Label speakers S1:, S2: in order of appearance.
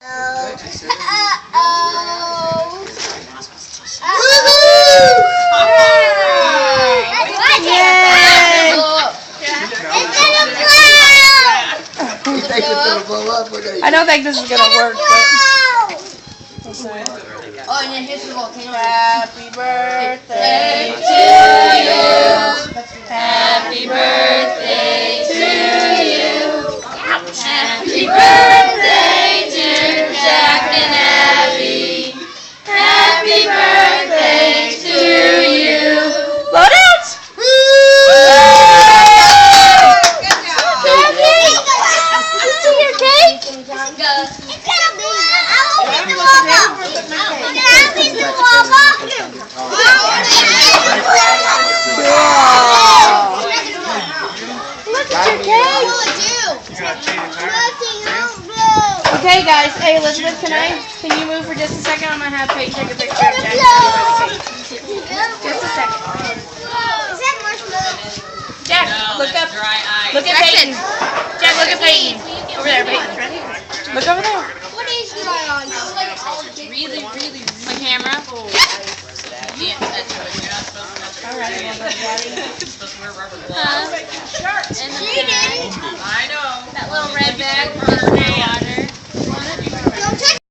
S1: I don't think this is gonna work, but
S2: oh, and then here's the volcano.
S1: happy birthday to you. Happy birthday to you. Happy birthday, dear Jack and Abby. Happy birthday to you. Blow it out. Okay, guys. Hey, Elizabeth, can you move for just a second? I'm gonna have Peyton take a picture of Jack. Just a second. Jack, look up. Look at Peyton. Jack, look at Peyton. Over there, Peyton. Look over there.
S2: What is dry on?
S3: Really, my camera. Yeah, that's what you're not supposed to.
S1: All right,
S3: You're supposed to wear rubber gloves.
S2: She did.
S3: I know.
S2: That little red bag.